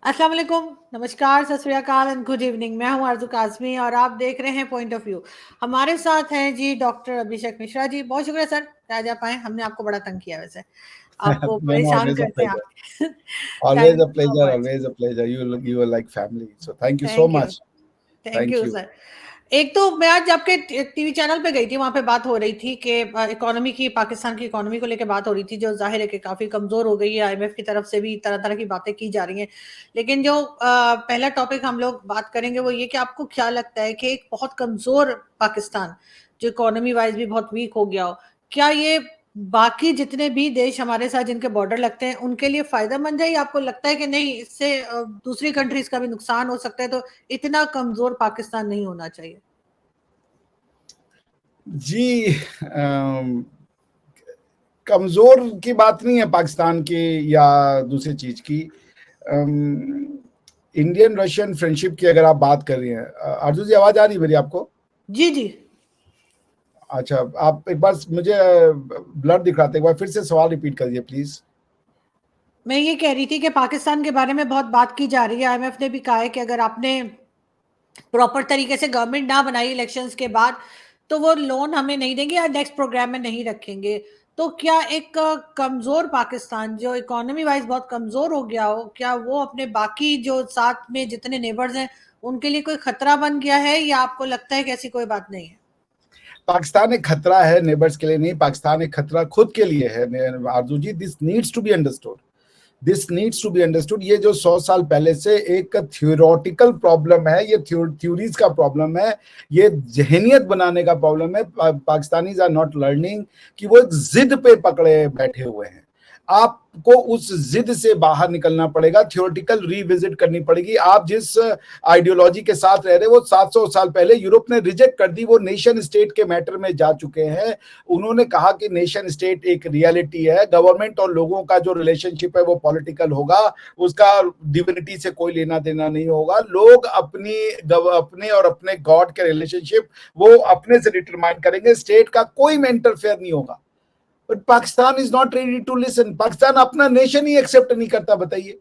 अस्सलाम वालेकुम, नमस्कार, सत श्री अकाल एंड गुड इवनिंग। मैं हूं आरज़ू काज़मी और आप देख रहे हैं पॉइंट ऑफ व्यू। हमारे साथ हैं जी डॉक्टर अभिषेक मिश्रा जी। बहुत शुक्रिया सर कि आज आप आए। हमने आपको बड़ा तंग किया वैसे, आपको No, no, परेशान always a करते हैं pleasure. आप। Always thank a you so pleasure. Much. Always a pleasure. You are like family. So thank you so thank you. much. Thank Thank you you. Sir. एक तो मैं आज आपके TV channel पे गई थी, वहां पे बात हो रही थी कि इकोनॉमी की, पाकिस्तान की इकोनॉमी को लेकर बात हो रही थी, जो जाहिर है कि काफी कमजोर हो गई है। आईएमएफ की तरफ से भी तरह तरह की बातें की जा रही हैं। लेकिन जो पहला टॉपिक हम लोग बात करेंगे वो ये कि आपको क्या लगता है कि एक बहुत कमजोर पाकिस्तान, जो इकोनॉमी वाइज भी बहुत वीक हो गया हो, क्या ये बाकी जितने भी देश हमारे साथ जिनके बॉर्डर लगते हैं उनके लिए फायदेमंद है, या आपको लगता है कि नहीं, इससे दूसरी कंट्रीज का भी नुकसान हो सकता है, तो इतना कमजोर पाकिस्तान नहीं होना चाहिए? जी कमजोर की बात नहीं है पाकिस्तान की या दूसरी चीज की। इंडियन रशियन फ्रेंडशिप की अगर आप बात कर रही हैं, अर्जुन जी आवाज आ रही है मेरी आपको? जी जी। अच्छा, आप एक बार मुझे ब्लर दिख रहा था, एक बार फिर से सवाल रिपीट करिए प्लीज। मैं ये कह रही थी कि पाकिस्तान के बारे में बहुत बात की जा रही है। आईएमएफ ने भी कहा है कि अगर आपने प्रॉपर तरीके से गवर्नमेंट ना बनाई इलेक्शंस के बाद, तो वो लोन हमें नहीं देंगे या नेक्स्ट प्रोग्राम में नहीं रखेंगे। तो क्या एक कमजोर पाकिस्तान जो इकोनॉमी वाइज बहुत कमजोर हो गया हो, क्या वो अपने बाकी जो साथ में जितने नेबर्स हैं उनके लिए कोई खतरा बन गया है, या आपको लगता है कि ऐसी कोई बात नहीं है? पाकिस्तान एक खतरा है, नेबर्स के लिए नहीं, पाकिस्तान एक खतरा खुद के लिए है। Arzoo ji, this needs to be understood. This needs to be understood. ये जो 100 साल पहले से एक थियोरटिकल प्रॉब्लम है, ये थ्योरीज का प्रॉब्लम है, ये जहनियत बनाने का प्रॉब्लम है। पाकिस्तानीज आर नॉट लर्निंग कि वो एक जिद पे पकड़े बैठे हुए हैं। आपको उस जिद से बाहर निकलना पड़ेगा, थियोरटिकल रिविजिट करनी पड़ेगी। आप जिस आइडियोलॉजी के साथ रह रहे, वो 700 साल पहले यूरोप ने रिजेक्ट कर दी। वो नेशन स्टेट के मैटर में जा चुके हैं। उन्होंने कहा कि नेशन स्टेट एक रियलिटी है, गवर्नमेंट और लोगों का जो रिलेशनशिप है वो पॉलिटिकल होगा, उसका डिविनिटी से कोई लेना देना नहीं होगा। लोग अपने और अपने गॉड के रिलेशनशिप वो अपने से डिटरमाइन करेंगे, स्टेट का कोई में इंटरफेयर नहीं होगा। But Pakistan is not ready to listen. Pakistan अपना नेशन ही एक्सेप्ट नहीं करता। बताइए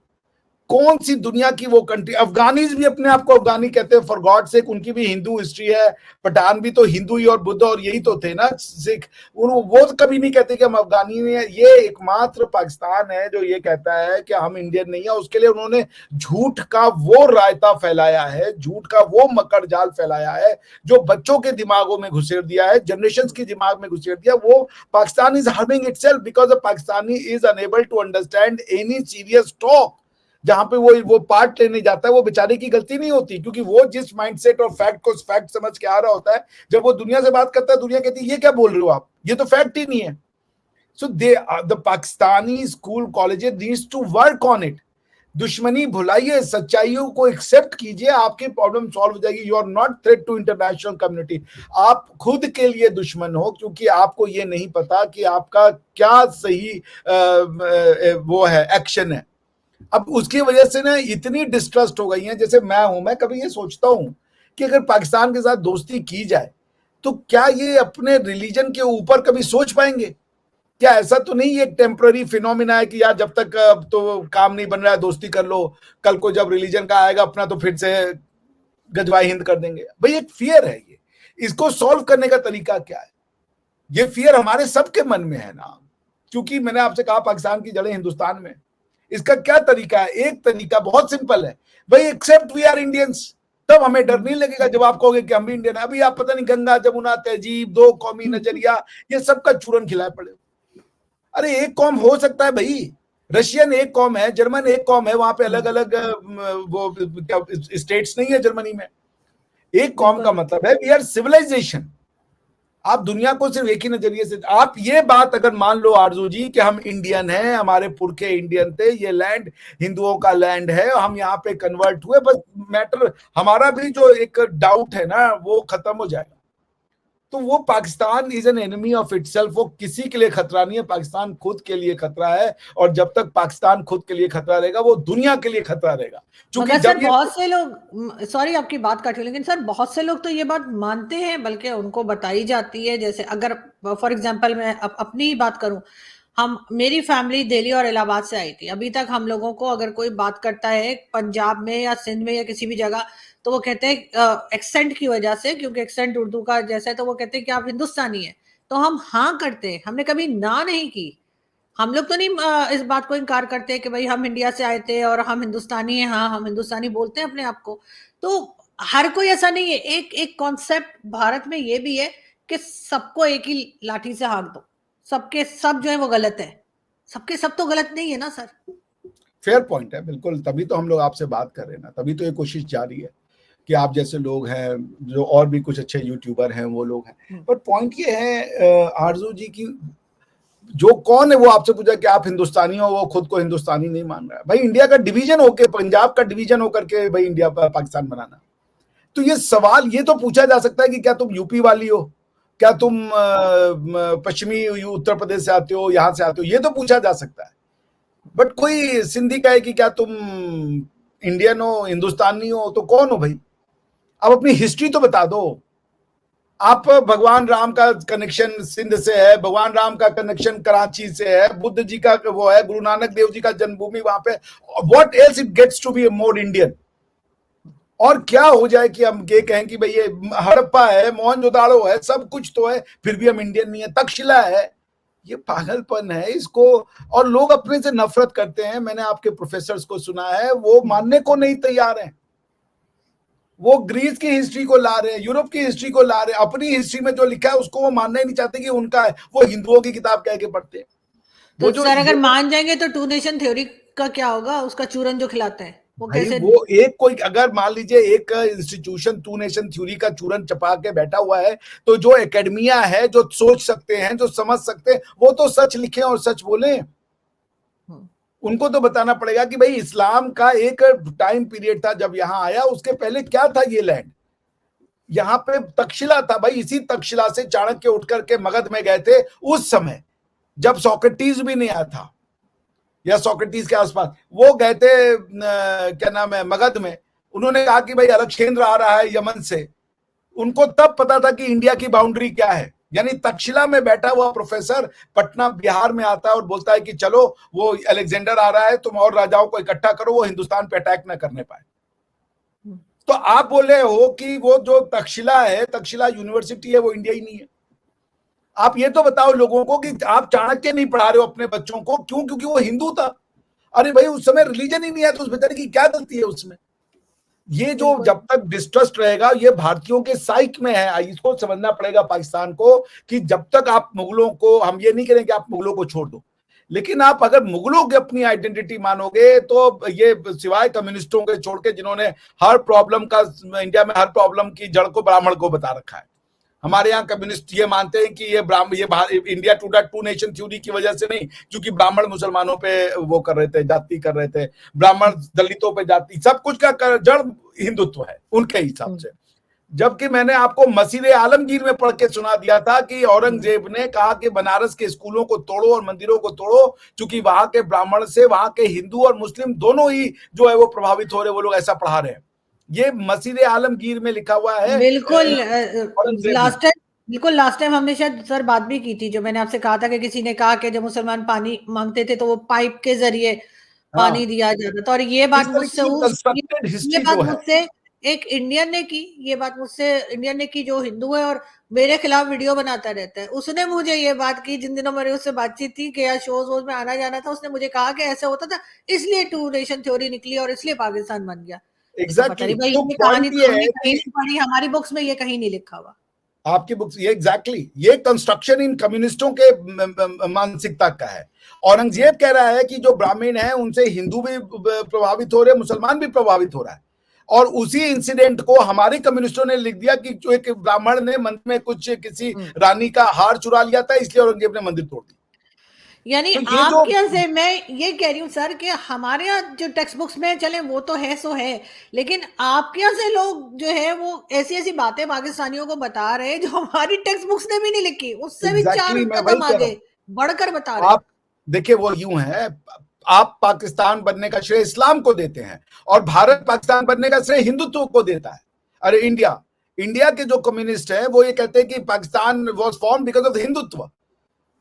कौन सी दुनिया की वो कंट्री? अफगानीज भी अपने आप को अफगानी कहते हैं, फॉर गॉड सेक, उनकी भी हिंदू हिस्ट्री है। पठान भी तो हिंदू ही और बुद्ध और यही तो थे ना, सिख। वो कभी नहीं कहते कि हम अफगानी हैं। ये एकमात्र पाकिस्तान है जो ये कहता है कि हम इंडियन नहीं है। उसके लिए उन्होंने झूठ का वो रायता फैलाया है, झूठ का वो मकर जाल फैलाया है जो बच्चों के दिमागों में घुसेड़ दिया है, जनरेशन के दिमाग में घुसेड़ दिया। वो Pakistan is harming itself because the Pakistani is unable to understand any serious talk. जहां पे वो पार्ट लेने जाता है, वो बेचारे की गलती नहीं होती, क्योंकि वो जिस माइंडसेट और फैक्ट को फैक्ट समझ के आ रहा होता है, जब वो दुनिया से बात करता है, दुनिया कहती है ये क्या बोल रहे हो आप, ये तो फैक्ट ही नहीं है। So they the Pakistani school colleges needs to work on it. दुश्मनी भुलाइए, सच्चाइयों को एक्सेप्ट कीजिए, आपकी प्रॉब्लम सॉल्व हो जाएगी। You are not threat to international community. आप खुद के लिए दुश्मन हो, क्योंकि आपको ये नहीं पता कि आपका क्या सही वो है, एक्शन है। अब उसकी वजह से ना इतनी डिस्ट्रस्ट हो गई है। जैसे मैं कभी ये सोचता हूं कि अगर पाकिस्तान के साथ दोस्ती की जाए तो क्या ये अपने रिलीजन के ऊपर कभी सोच पाएंगे? क्या ऐसा तो नहीं ये टेम्पररी फिनोमिना है कि यार जब तक तो काम नहीं बन रहा है दोस्ती कर लो, कल को जब रिलीजन का आएगा अपना तो फिर से गजवाई हिंद कर देंगे? भाई एक फियर है ये, इसको सॉल्व करने का तरीका क्या है? ये फियर हमारे सबके मन में है ना, क्योंकि मैंने आपसे कहा पाकिस्तान की जड़ें हिंदुस्तान में। इसका क्या तरीका है? एक तरीका बहुत सिंपल है, भाई एक्सेप्ट वी आर इंडियंस। तब हमें डर नहीं लगेगा जब आप कहोगे कि हम भी इंडियन है। अभी आप पता नहीं गंगा जमुना तहजीब, दो कौमी नजरिया, ये सबका चूरन खिलाए पड़े। अरे एक कौम हो सकता है भाई, रशियन एक कौम है, जर्मन एक कौम है, वहां पे अलग अलग वो क्या स्टेट्स नहीं है जर्मनी में। एक कौम का बिल्कुल। मतलब है वी आर सिविलाइजेशन। आप दुनिया को सिर्फ एक ही नजरिए से, आप ये बात अगर मान लो आरजू जी कि हम इंडियन हैं, हमारे पुरखे इंडियन थे, ये लैंड हिंदुओं का लैंड है, हम यहाँ पे कन्वर्ट हुए, बस मैटर हमारा भी जो एक डाउट है ना वो खत्म हो जाएगा। तो वो Pakistan is an enemy of itself. वो किसी के लिए खतरा नहीं है, पाकिस्तान खुद के लिए खतरा है। और जब तक पाकिस्तान खुद के लिए खतरा रहेगा वो दुनिया के लिए खतरा रहेगा। क्योंकि मगर सर जब ये बहुत से लोग, सॉरी आपकी बात काट रही हूँ, लेकिन सर बहुत से लोग तो ये बात मानते हैं, बल्कि उनको बताई जाती है। जैसे अगर फॉर एग्जांपल मैं अपनी ही बात करूं, हम मेरी फैमिली दिल्ली और इलाहाबाद से आई थी। अभी तक हम लोगों को अगर कोई बात करता है पंजाब में या सिंध में या किसी भी जगह, तो वो कहते हैं एक्सेंट की वजह से, क्योंकि एक्सेंट उर्दू का जैसा है, तो वो कहते हैं कि आप हिंदुस्तानी हैं। तो हम हाँ करते हैं, हमने कभी ना नहीं की। हम लोग तो नहीं इस बात को इनकार करते कि भाई हम इंडिया से आए थे और हम हिंदुस्तानी हैं। हाँ, हम हिंदुस्तानी बोलते हैं अपने आप को। तो हर कोई ऐसा नहीं है। एक एक कॉन्सेप्ट भारत में ये भी है कि सबको एक ही लाठी से हाँक दो, सबके सब जो है वो गलत है। सबके सब तो गलत नहीं है ना सर। फेयर पॉइंट है, बिल्कुल, तभी तो हम लोग आपसे बात कर रहे हैं ना, तभी तो ये कोशिश जारी है कि आप जैसे लोग हैं, जो और भी कुछ अच्छे यूट्यूबर हैं वो लोग हैं। पर पॉइंट ये है आरजू जी की, जो कौन है वो आपसे पूछा कि आप हिंदुस्तानी हो, वो खुद को हिंदुस्तानी नहीं मान रहा है। भाई इंडिया का डिवीजन होके, पंजाब का डिवीजन होकर के भाई इंडिया पाकिस्तान बनाना, तो ये सवाल ये तो पूछा जा सकता है कि क्या तुम यूपी वाली हो, क्या तुम पश्चिमी उत्तर प्रदेश से आते हो, यहां से आते हो, ये तो पूछा जा सकता है। बट कोई सिंधी कहे कि क्या तुम इंडियन हो, हिंदुस्तानी हो, तो कौन हो भाई? अब अपनी हिस्ट्री तो बता दो। आप भगवान राम का कनेक्शन सिंध से है, भगवान राम का कनेक्शन कराची से है, बुद्ध जी का वो है, गुरु नानक देव जी का जन्मभूमि वहां पे। What else it gets to be more Indian? और क्या हो जाए कि हम ये कहें कि भाई ये हड़प्पा है, मोहनजोदाड़ो है, सब कुछ तो है, फिर भी हम इंडियन नहीं है, तक्षशिला है। ये पागलपन है इसको। और लोग अपने से नफरत करते हैं। मैंने आपके प्रोफेसर्स को सुना है, वो मानने को नहीं तैयार हैं। वो ग्रीस की हिस्ट्री को ला रहे हैं, यूरोप की हिस्ट्री को ला रहे हैं, अपनी हिस्ट्री में जो लिखा है उसको वो मानना ही नहीं चाहते कि उनका है। वो हिंदुओं की किताब कह के पढ़ते हैं। तो सर अगर मान जाएंगे तो टू नेशन थ्योरी का क्या होगा? उसका चूरन जो खिलाते हैं वो भाई कैसे? वो एक कोई अगर मान लीजिए एक इंस्टीट्यूशन टू नेशन थ्योरी का चूरन चपा के बैठा हुआ है, तो जो एकेडमिया है, जो सोच सकते हैं, जो समझ सकते हैं, वो तो सच लिखें और सच बोलें। उनको तो बताना पड़ेगा कि भाई इस्लाम का एक टाइम पीरियड था जब यहां आया, उसके पहले क्या था ये लैंड? यहां पे तक्षशिला था भाई। इसी तक्षशिला से चाणक्य उठ करके मगध में गए थे उस समय, जब सोक्रेटिस भी नहीं आया था, या सोक्रेटिस के आसपास वो गए थे, क्या नाम है, मगध में। उन्होंने कहा कि भाई अलक्षेंद्र आ रहा है यमन से। उनको तब पता था कि इंडिया की बाउंड्री क्या है। यानी तक्षशिला में बैठा हुआ प्रोफेसर पटना बिहार में आता है और बोलता है कि चलो वो अलेक्जेंडर आ रहा है, तुम और राजाओं को इकट्ठा करो, वो हिंदुस्तान पे अटैक ना करने पाए। तो आप बोल रहे हो कि वो जो तक्षशिला है, तक्षशिला यूनिवर्सिटी है, वो इंडिया ही नहीं है। आप ये तो बताओ लोगों को कि आप चाणक्य नहीं पढ़ा रहे हो अपने बच्चों को, क्यों? क्योंकि वो हिंदू था। अरे भाई उस समय रिलीजन ही नहीं है, तो उस बेचारे की क्या गलती है उसमें? ये जो जब तक डिस्ट्रस्ट रहेगा, ये भारतीयों के साइक में है। इसको समझना पड़ेगा पाकिस्तान को कि जब तक आप मुगलों को, हम ये नहीं करें कि आप मुगलों को छोड़ दो, लेकिन आप अगर मुगलों की अपनी आइडेंटिटी मानोगे, तो ये सिवाय कम्युनिस्टों के छोड़ के, जिन्होंने हर प्रॉब्लम का, इंडिया में हर प्रॉब्लम की जड़ को ब्राह्मण को बता रखा है। हमारे यहाँ कम्युनिस्ट ये मानते हैं कि ये इंडिया टू नेशन थ्योरी की वजह से नहीं, क्योंकि ब्राह्मण मुसलमानों पे वो कर रहे थे, जाति कर रहे थे, ब्राह्मण दलितों पे जाति, सब कुछ का जड़ हिंदुत्व है उनके हिसाब से। जबकि मैंने आपको मसीह आलमगीर में पढ़ के सुना दिया था कि औरंगजेब ने कहा कि बनारस के स्कूलों को तोड़ो और मंदिरों को तोड़ो, क्योंकि वहां के ब्राह्मण से वहां के हिंदू और मुस्लिम दोनों ही जो है वो प्रभावित हो रहे, वो लोग ऐसा पढ़ा रहे हैं। ये मसीह आलमगीर में लिखा हुआ है। बिल्कुल। लास्ट टाइम हमने शायद सर बात भी की थी, जो मैंने आपसे कहा था कि किसी ने कहा कि जब मुसलमान पानी मांगते थे तो वो पाइप के जरिए पानी दिया जाता था। और ये बात मुझसे ये बात मुझसे एक इंडियन ने की, ये बात मुझसे इंडियन ने की जो हिंदू है और मेरे खिलाफ वीडियो बनाता रहता है। उसने मुझे ये बात की, जिन दिनों मेरी उससे बातचीत थी कि यार शोज वोज में आना जाना था, उसने मुझे कहा कि ऐसा होता था, इसलिए टू नेशन थ्योरी निकली और इसलिए पाकिस्तान बन गया। एग्जैक्टली भाई तो ये कहानी पॉइंट ये है कहीं नहीं पढ़ी, हमारी बुक्स में ये कहीं नहीं लिखा हुआ। आपकी बुक्स, ये एग्जैक्टली ये कंस्ट्रक्शन इन कम्युनिस्टों के मानसिकता का है। औरंगजेब कह रहा है कि जो ब्राह्मण है उनसे हिंदू भी प्रभावित हो रहे हैं, मुसलमान भी प्रभावित हो रहा है। और उसी इंसिडेंट को हमारे कम्युनिस्टों ने लिख दिया कि जो एक ब्राह्मण ने मंदिर में कुछ किसी रानी का हार चुरा लिया था, इसलिए औरंगजेब ने मंदिर तोड़ दिया। यानी तो आपके यहाँ से मैं ये कह रही हूँ सर कि हमारे यहाँ जो टेक्स्ट बुक्स में चले वो तो है सो है, लेकिन आपके यहाँ से लोग जो है वो ऐसी ऐसी बातें पाकिस्तानियों को बता रहे हैं जो हमारी टेक्स्ट बुक्स ने भी नहीं लिखी, उससे भी 4 कदम आगे बढ़कर बता रहे हैं। आप देखिए वो यूं है, आप पाकिस्तान बनने का श्रेय इस्लाम को देते हैं और भारत पाकिस्तान बनने का श्रेय हिंदुत्व को देता है। अरे इंडिया के जो कम्युनिस्ट हैं वो ये कहते हैं कि Pakistan was form because of Hindutva.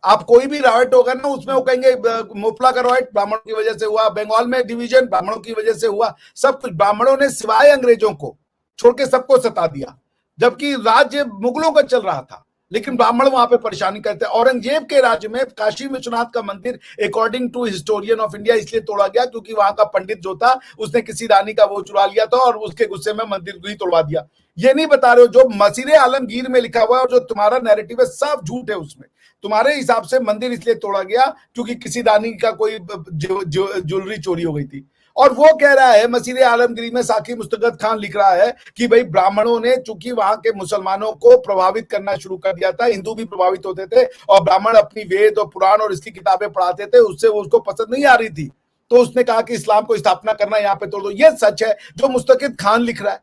आप कोई भी राइट होगा ना, उसमें वो कहेंगे मुफला का राइट ब्राह्मणों की वजह से हुआ, बंगाल में डिवीजन ब्राह्मणों की वजह से हुआ, सब कुछ ब्राह्मणों ने सिवाय अंग्रेजों को छोड़ के सबको सता दिया, जबकि राज्य मुगलों का चल रहा था, लेकिन ब्राह्मण वहां पे परेशानी करते। औरंगजेब के राज्य में काशी विश्वनाथ का मंदिर according to historian of India इसलिए तोड़ा गया क्योंकि वहां का पंडित जो था उसने किसी रानी का वो चुरा लिया था और उसके गुस्से में मंदिर ही तोड़वा दिया। ये नहीं बता रहे हो जो मसीरे आलमगीर में लिखा हुआ है और जो तुम्हारा नैरेटिव है सब झूठ है। उसमें तुम्हारे हिसाब से मंदिर इसलिए तोड़ा गया क्योंकि किसी रानी का कोई ज्वेलरी चोरी हो गई थी। और वो कह रहा है मसीरे आलमगिरी में साकी मुस्तगद खान लिख रहा है कि भाई ब्राह्मणों ने चूंकि वहां के मुसलमानों को प्रभावित करना शुरू कर दिया था, हिंदू भी प्रभावित होते थे और ब्राह्मण अपनी वेद और पुराण और इसकी किताबें पढ़ाते थे, उससे वो उसको पसंद नहीं आ रही थी, तो उसने कहा कि इस्लाम को स्थापना करना यहाँ पे तोड़ दो। ये सच है जो मुस्तकिद खान लिख रहा है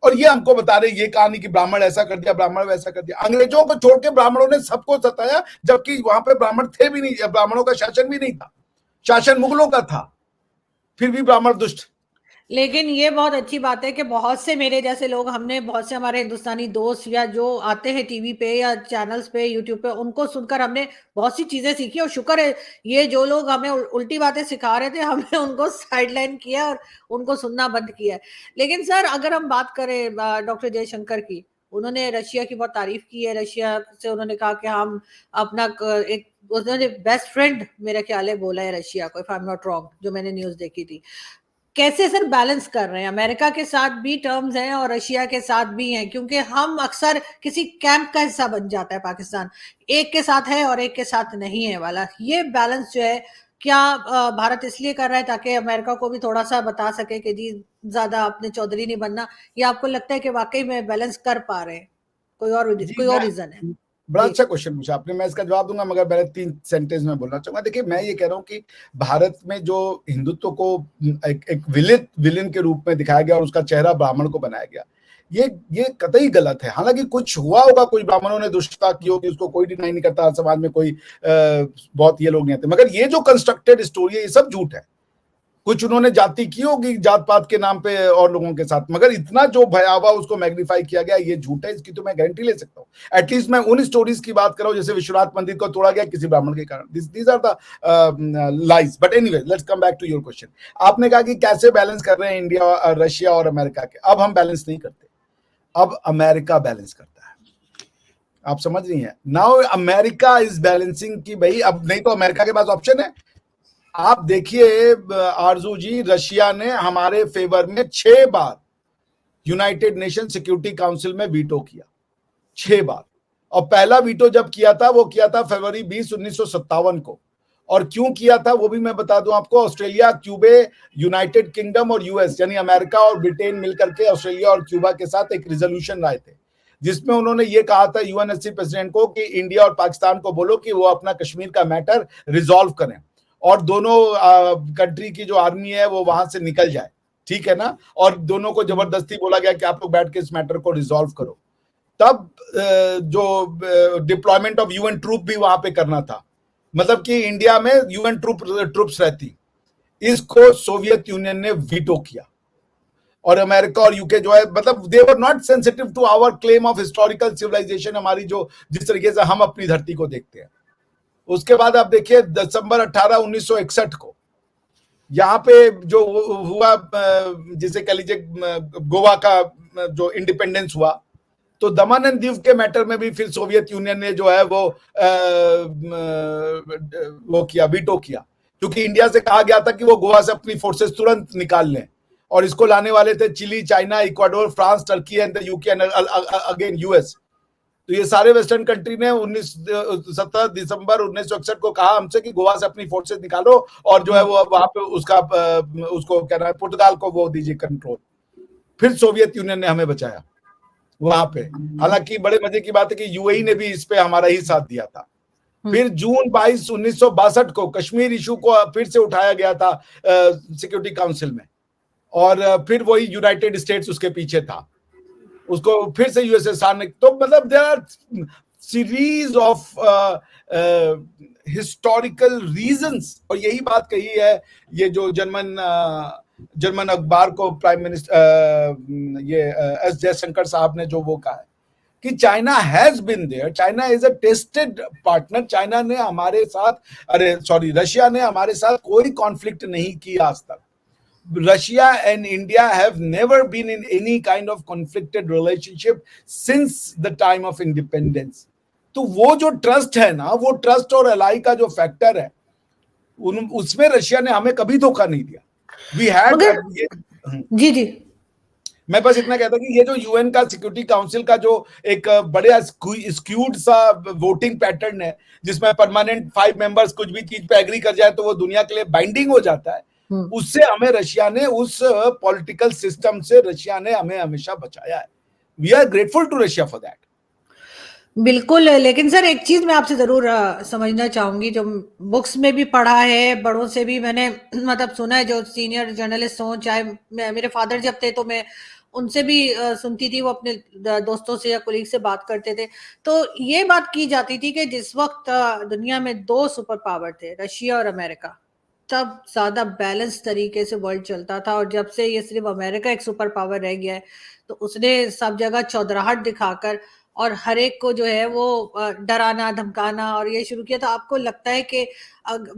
और ये हमको बता रहे ये कहानी कि ब्राह्मण ऐसा कर दिया, ब्राह्मण वैसा कर दिया। अंग्रेजों को छोड़ के ब्राह्मणों ने सबको सताया, जबकि वहां पे ब्राह्मण थे भी नहीं, ब्राह्मणों का शासन भी नहीं था, शासन मुगलों का था, फिर भी ब्राह्मण दुष्ट। लेकिन ये बहुत अच्छी बात है कि बहुत से मेरे जैसे लोग, हमने बहुत से हमारे हिंदुस्तानी दोस्त या जो आते हैं टीवी पे या चैनल्स पे यूट्यूब पे, उनको सुनकर हमने बहुत सी चीजें सीखी और शुक्र है ये जो लोग हमें उल्टी बातें सिखा रहे थे हमने उनको साइडलाइन किया और उनको सुनना बंद किया है। लेकिन सर अगर हम बात करें डॉक्टर जयशंकर की, उन्होंने रशिया की बहुत तारीफ की है। रशिया से उन्होंने कहा कि हम अपना एक, उन्होंने बेस्ट फ्रेंड मेरा ख्याल है बोला है रशिया को, if I am not wrong, जो मैंने न्यूज देखी थी। कैसे सर बैलेंस कर रहे हैं? अमेरिका के साथ भी टर्म्स हैं और रशिया के साथ भी हैं, क्योंकि हम अक्सर किसी कैंप का हिस्सा बन जाता है पाकिस्तान, एक के साथ है और एक के साथ नहीं है वाला। ये बैलेंस जो है क्या भारत इसलिए कर रहा है ताकि अमेरिका को भी थोड़ा सा बता सके कि जी ज्यादा आपने चौधरी नहीं बनना, या आपको लगता है कि वाकई में बैलेंस कर पा रहे हैं? जी कोई और मैं रीजन है? बड़ा जी। अच्छा क्वेश्चन पूछा आपने, मैं इसका जवाब दूंगा मगर पहले 3 सेंटेंस में बोलना चाहूंगा। देखिए मैं ये कह रहा हूँ कि भारत में जो हिंदुत्व को एक विलेन के रूप में दिखाया गया और उसका चेहरा ब्राह्मण को बनाया गया, ये कतई गलत है। हालांकि कुछ हुआ होगा, कुछ ब्राह्मणों ने दुष्टता की होगी, उसको कोई डिनाई नहीं करता, समाज में कोई बहुत ये लोग नहीं आते, मगर ये जो कंस्ट्रक्टेड स्टोरी है ये सब झूठ है। कुछ उन्होंने जाति की होगी जात पात के नाम पे और लोगों के साथ, मगर इतना जो भयावह उसको मैग्नीफाई किया गया ये झूठ है, इसकी तो मैं गारंटी ले सकता हूँ। एटलीस्ट मैं उन स्टोरीज की बात कर रहा हूँ जैसे विश्वनाथ मंदिर को तोड़ा गया किसी ब्राह्मण के कारण, these are the lies. But anyway let's come back to your question. आपने कहा कि कैसे बैलेंस कर रहे हैं इंडिया, रशिया और अमेरिका के। अब हम बैलेंस नहीं करते, अब अमेरिका बैलेंस करता है। आप समझ रही हैं? नाउ अमेरिका इज बैलेंसिंग कि भाई अब नहीं तो अमेरिका के पास ऑप्शन है। आप देखिए आरजू जी, रशिया ने हमारे फेवर में 6 बार यूनाइटेड नेशन सिक्योरिटी काउंसिल में वीटो किया, 6 बार। और पहला वीटो जब किया था वो किया था फरवरी 20 1957 को। और क्यों किया था वो भी मैं बता दूं आपको। ऑस्ट्रेलिया, क्यूबे, यूनाइटेड किंगडम और यूएस यानी अमेरिका और ब्रिटेन मिलकर के ऑस्ट्रेलिया और क्यूबा के साथ एक रिजोल्यूशन लाए थे जिसमें उन्होंने ये कहा था यूएनएससी प्रेसिडेंट को कि इंडिया और पाकिस्तान को बोलो कि वो अपना कश्मीर का मैटर रिजॉल्व करें और दोनों कंट्री की जो आर्मी है वो वहां से निकल जाए, ठीक है ना। और दोनों को जबरदस्ती बोला गया कि आप लोग बैठ के इस मैटर को रिजॉल्व करो। तब जो डिप्लॉयमेंट ऑफ यूएन ट्रूप भी वहां पे करना था, मतलब कि इंडिया में यूएन ट्रूप्स रहती, इसको सोवियत यूनियन ने वीटो किया। और अमेरिका और यूके जो है, मतलब they were not sensitive to our claim of historical civilization, हमारी जो जिस तरीके से हम अपनी धरती को देखते हैं। उसके बाद आप देखिए दिसंबर 18 1961 को यहाँ पे जो हुआ, जिसे कह लीजिए गोवा का जो इंडिपेंडेंस हुआ, तो दमन एंड दीव के मैटर में भी फिर सोवियत यूनियन ने जो है वो किया, वीटो किया, क्योंकि इंडिया से कहा गया था कि वो गोवा से अपनी फोर्सेस तुरंत निकाल लें। और इसको लाने वाले थे Chile, China, Ecuador, France, Turkey and the UK and again US. तो ये सारे वेस्टर्न कंट्री ने 17 दिसंबर 1961 को कहा हमसे कि गोवा से अपनी फोर्सेस निकालो और जो है वो वहां पे उसको क्या नाम है, पुर्तगाल को वो दीजिए कंट्रोल। फिर सोवियत यूनियन ने हमें बचाया वहां पे। हालांकि बड़े मजे की बात है कि यूएई ने भी इस पे हमारा ही साथ दिया था। फिर जून 22 1962 को कश्मीर इशू को फिर से उठाया गया था सिक्योरिटी काउंसिल में, और फिर वही यूनाइटेड स्टेट्स उसके पीछे था, उसको फिर से यूएसएसआर ने। तो मतलब there are series of historical reasons. और यही बात कही है ये जो जर्मन अखबार को प्राइम मिनिस्टर ये एस जयशंकर साहब ने जो वो कहा है कि China has been there, China is a tested partner. China ने हमारे साथ, अरे सॉरी, रशिया ने हमारे साथ कोई कॉन्फ्लिक्ट नहीं किया आज तक। Russia and India have never been in any kind of conflicted relationship since the time of independence. तो वो जो ट्रस्ट है ना, वो ट्रस्ट और एलाई का जो फैक्टर है, उसमें रशिया ने हमें कभी धोखा नहीं दिया। वी हैड जी जी, मैं बस इतना कहता कि ये जो यूएन का सिक्योरिटी काउंसिल का जो एक बड़े स्क्यूड सा वोटिंग पैटर्न है, जिसमें परमानेंट 5 मेंबर्स कुछ भी चीज पे एग्री कर जाए तो वो दुनिया के लिए बाइंडिंग हो जाता है, उससे हमें रशिया ने, उस पॉलिटिकल सिस्टम से रशिया ने हमें हमेशा बचाया है। We are grateful to Russia for that. बिल्कुल। लेकिन सर एक चीज मैं आपसे जरूर समझना चाहूंगी, जो बुक्स में भी पढ़ा है, बड़ों से भी मैंने मतलब सुना है, जो सीनियर जर्नलिस्ट हों, चाहे मेरे फादर जब थे तो मैं उनसे भी सुनती थी, वो अपने दोस्तों से या कोलीग से बात करते थे, तो ये बात की जाती थी कि जिस वक्त दुनिया में 2 सुपर पावर थे, रशिया और अमेरिका, तब ज्यादा बैलेंस तरीके से वर्ल्ड चलता था। और जब से ये सिर्फ अमेरिका एक सुपर पावर रह गया है, तो उसने सब जगह चौधराहट दिखाकर और हर एक को जो है वो डराना धमकाना और ये शुरू किया। तो आपको लगता है कि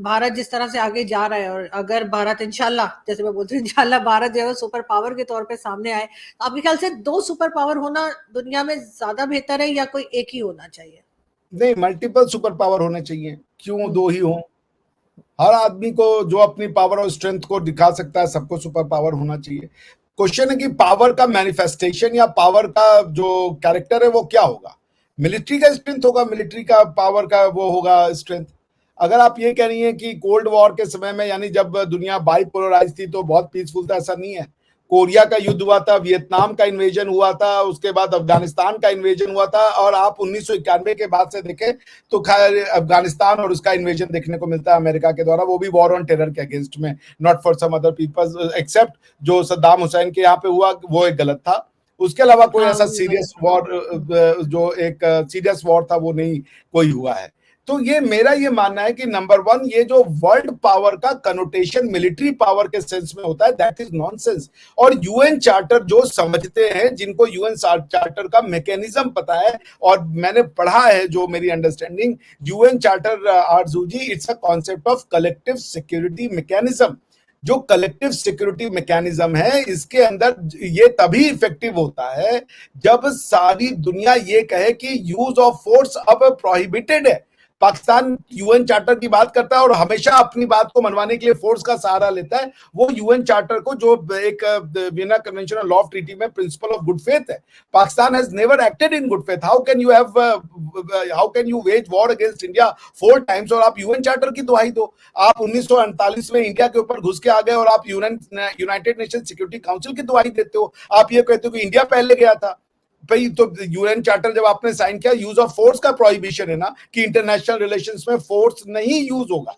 भारत जिस तरह से आगे जा रहा है, और अगर भारत इंशाल्लाह, जैसे मैं बोलती हूँ इंशाल्लाह भारत जो है वो सुपर पावर के तौर पे सामने आए, तो आपके ख्याल से 2 सुपर पावर होना दुनिया में ज्यादा बेहतर है या कोई एक ही होना चाहिए? नहीं, मल्टीपल सुपर पावर होने चाहिए, क्यों 2 ही हो? हर आदमी को जो अपनी पावर और स्ट्रेंथ को दिखा सकता है, सबको सुपर पावर होना चाहिए। क्वेश्चन है कि पावर का मैनिफेस्टेशन या पावर का जो कैरेक्टर है वो क्या होगा। मिलिट्री का स्ट्रेंथ होगा, मिलिट्री का पावर का वो होगा स्ट्रेंथ। अगर आप ये कह रही हैं कि कोल्ड वॉर के समय में, यानी जब दुनिया बाइपोलराइज थी तो बहुत पीसफुल था, ऐसा नहीं है। कोरिया का युद्ध हुआ था, वियतनाम का इन्वेजन हुआ था, उसके बाद अफगानिस्तान का इन्वेजन हुआ था, और आप 1991 के बाद से देखें तो अफगानिस्तान और उसका इन्वेजन देखने को मिलता है अमेरिका के द्वारा, वो भी वॉर ऑन टेरर के अगेंस्ट में, not for some other people, except जो सद्दाम हुसैन के यहाँ पे हुआ वो एक गलत था। उसके अलावा कोई ऐसा सीरियस वॉर, जो एक सीरियस वॉर था, वो नहीं कोई हुआ है। तो ये मेरा ये मानना है कि नंबर 1, ये जो वर्ल्ड पावर का कनोटेशन मिलिट्री पावर के सेंस में होता है, दैट इज नॉनसेंस। और यूएन चार्टर जो समझते हैं, जिनको यूएन चार्टर का मैकेनिज्म पता है, और मैंने पढ़ा है, जो मेरी understanding, UN charter Arzoo ji, it's a concept of collective security mechanism. जो कलेक्टिव सिक्योरिटी मैकेनिज्म है, इसके अंदर ये तभी इफेक्टिव होता है जब सारी दुनिया ये कहे कि यूज ऑफ फोर्स अब प्रोहिबिटेड है। पाकिस्तान यूएन चार्टर की बात करता है और हमेशा अपनी बात को मनवाने के लिए फोर्स का सहारा लेता है। वो यूएन चार्टर को, जो एक Vienna convention on law of treaty में प्रिंसिपल ऑफ गुड फेथ है, Pakistan has never acted in good faith. How can you veg war against India 4 times और आप यूएन चार्टर की दुहाई दो? आप 1948 में इंडिया के ऊपर घुस के आ गए और आप यूनाइटेड नेशन सिक्योरिटी काउंसिल की दुहाई देते हो। आप ये कहते हो कि इंडिया पहले गया था। भाई, तो यूएन चार्टर जब आपने साइन किया, यूज ऑफ फोर्स का प्रोहिबिशन है ना, कि इंटरनेशनल रिलेशंस में फोर्स नहीं यूज होगा।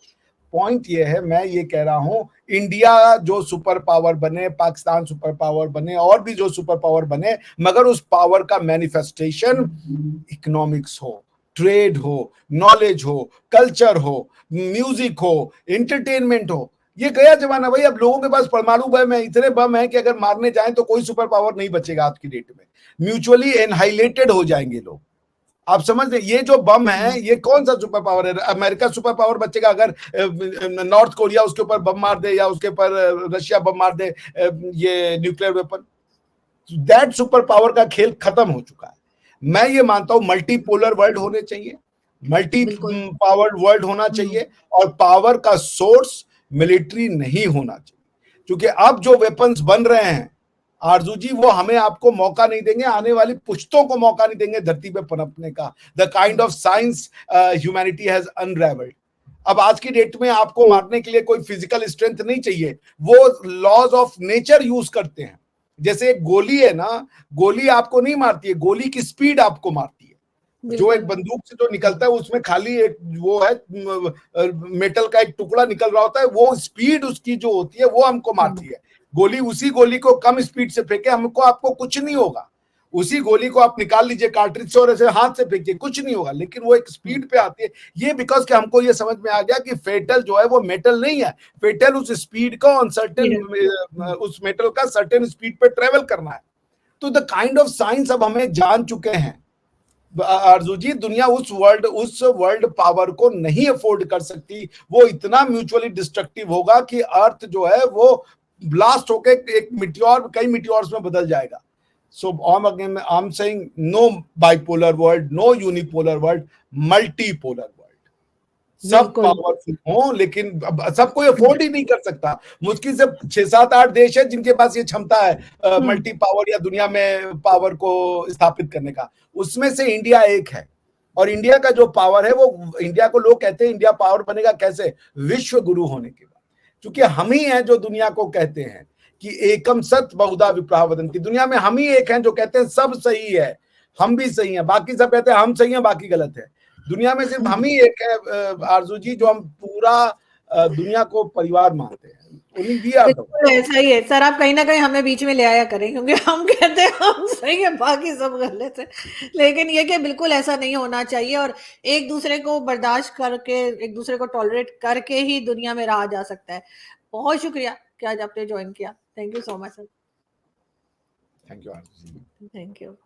पॉइंट ये है, मैं ये कह रहा हूं, इंडिया जो सुपर पावर बने, पाकिस्तान सुपर पावर बने, और भी जो सुपर पावर बने, मगर उस पावर का मैनिफेस्टेशन इकोनॉमिक्स हो, ट्रेड हो, नॉलेज हो, कल्चर हो, म्यूजिक हो, एंटरटेनमेंट हो। ये गया जमाना भाई। अब लोगों के पास परमाणु बम है, इतने बम है कि अगर मारने जाएं तो कोई सुपर पावर नहीं बचेगा आज की डेट में। म्यूचुअली एनहाइलेटेड हो जाएंगे लोग। आप समझ रहे, ये जो बम है, ये कौन सा सुपर पावर है? अमेरिका सुपर पावर बचेगा अगर नॉर्थ कोरिया उसके ऊपर बम मार दे, या उसके ऊपर रशिया बम मार दे, ये nuclear weapon. That super power का खेल खत्म हो चुका है। मैं ये मानता हूं मल्टीपोलर वर्ल्ड होने चाहिए, मल्टी पावर्ड वर्ल्ड होना चाहिए, और पावर का सोर्स मिलिट्री नहीं होना चाहिए। क्योंकि अब जो वेपन्स बन रहे हैं आरजू जी, वो हमें आपको मौका नहीं देंगे, आने वाली पुश्तों को मौका नहीं देंगे धरती पे पनपने का। The kind of science humanity has unravelled. अब आज की डेट में आपको मारने के लिए कोई फिजिकल स्ट्रेंथ नहीं चाहिए, वो लॉज ऑफ नेचर यूज करते हैं। जैसे एक गोली है ना, गोली आपको नहीं मारती है, गोली की स्पीड आपको मारती है। जो एक बंदूक से जो निकलता है उसमें खाली एक वो है, मेटल का एक टुकड़ा निकल रहा होता है, वो स्पीड उसकी जो होती है वो हमको मारती है। गोली, उसी गोली को कम स्पीड से फेंके, हमको आपको कुछ नहीं होगा। उसी गोली को आप निकाल लीजिए कार्ट्रिज से और ऐसे हाथ से फेंकिए, कुछ नहीं होगा, लेकिन वो एक स्पीड पे आती है। ये बिकॉज कि हमको ये समझ में आ गया कि फेटल जो है वो मेटल नहीं है, फेटल उस स्पीड का ऑन सर्टेन, उस मेटल का सर्टेन स्पीड पे ट्रेवल करना है। तो द काइंड ऑफ साइंस अब हमें जान चुके हैं, आरजू जी, दुनिया उस वर्ल्ड पावर को नहीं अफोर्ड कर सकती। वो इतना म्यूचुअली डिस्ट्रक्टिव होगा कि अर्थ जो है वो ब्लास्ट होके एक मिटियोर, कई मिटियोर्स में बदल जाएगा। So I am saying no bipolar world, no unipolar world, multipolar world. सब बिल्कुल। पावरफुल हो, लेकिन सब कोई अफोर्ड ही नहीं कर सकता। मुश्किल से 6-7-8 देश है जिनके पास ये क्षमता है मल्टी पावर या दुनिया में पावर को स्थापित करने का। उसमें से इंडिया एक है। और इंडिया का जो पावर है वो, इंडिया को लोग कहते हैं इंडिया पावर बनेगा कैसे, विश्व गुरु होने के बाद। क्योंकि हम ही हैं जो दुनिया को कहते हैं कि एकम सत बहुधा विप्राह वदन्ति। दुनिया में हम ही एक हैं जो कहते हैं सब सही है, हम भी सही हैं, बाकी सब कहते हैं हम सही हैं बाकी गलत है। दुनिया में सिर्फ हम ही एक है आरजू जी जो हम पूरा दुनिया को परिवार मानते हैं। Only we are the one. बिल्कुल ऐसा ही है सर। आप कहीं ना कहीं हमें बीच में ले आया करें, क्योंकि हम कहते हैं हम सही है बाकी सब गलत है, लेकिन ये कि बिल्कुल ऐसा नहीं होना चाहिए। और एक दूसरे को बर्दाश्त करके, एक दूसरे को टॉलरेट करके ही दुनिया में रहा जा सकता है। बहुत शुक्रिया कि आज आपने ज्वाइन किया। Thank you so much sir. Thank you Aarzoo ji. Thank you.